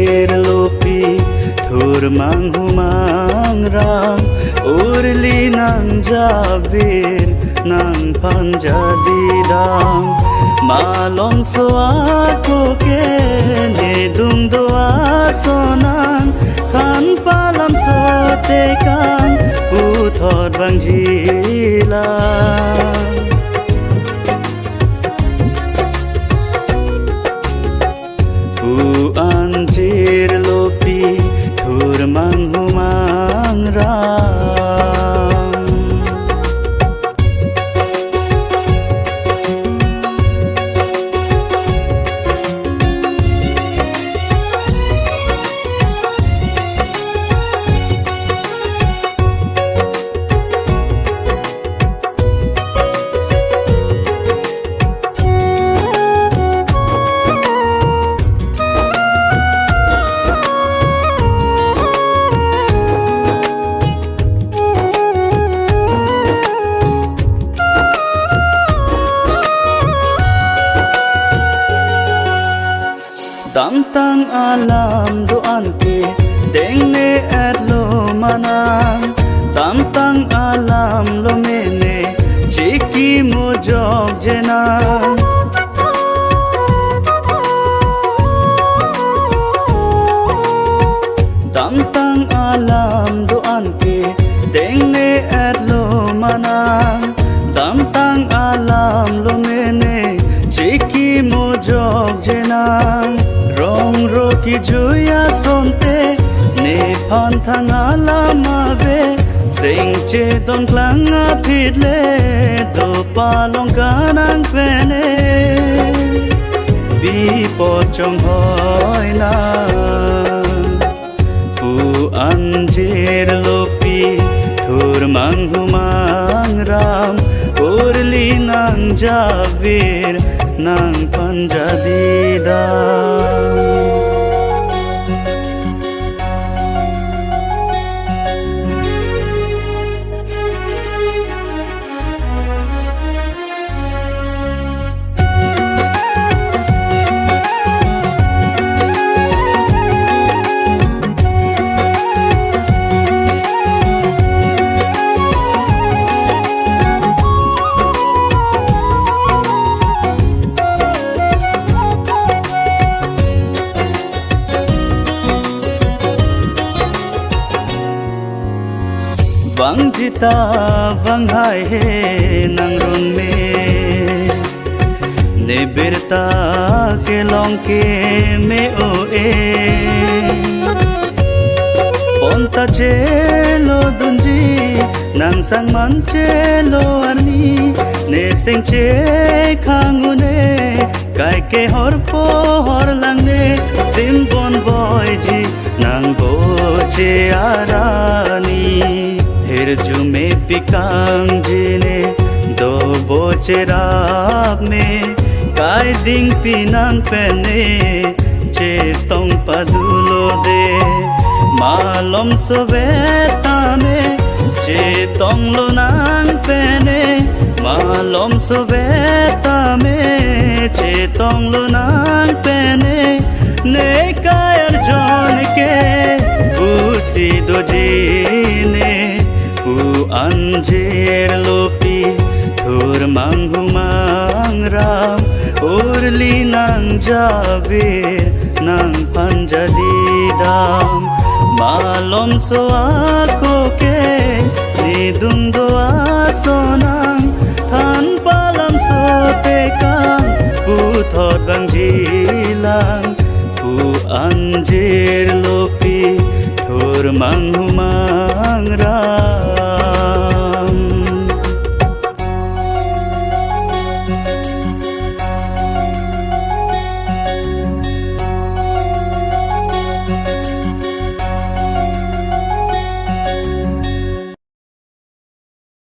anjir lopi thur manghumang ram urli nang javir nang panjadidam malong soa koke ne dung doa sonang kan palam sotekan uthor bangjila anjir lopi thur manghumang ram tang alam doan ke tengne erlo manang tang alam lo mene chiki mo job jena tang alam doan ke tengne erlo manang tang alam lo mene chiki mo job jena rong roki juya sonte ne phan thanga lama ve sing che dong klanga phidle do palong kanang pene bi po chong hoi na pu anjir lopi thur manghumang ram urli nang javir nang panjadidam vang jita vang hai he nang run me ne birta ke long ke me o e ponta chelo dunji nang sang man chelo arni ne sing che khangune kai ke hor po hor lang ne sim bon boy ji nang bo che arani her jume pikang jine do boche rap me kai ding pinang pene che tong padulo de malom soveta me che tong lo nang pene malom soveta me che tong lo nang pene ne kai arjon ke usi do jine anjir lopi thur manghumang ram urli nang javir nang panjadidam malom soa koke ni dung doa sonang than palam sotekang puthor bangjilang pu anjir lopi thur manghumang ram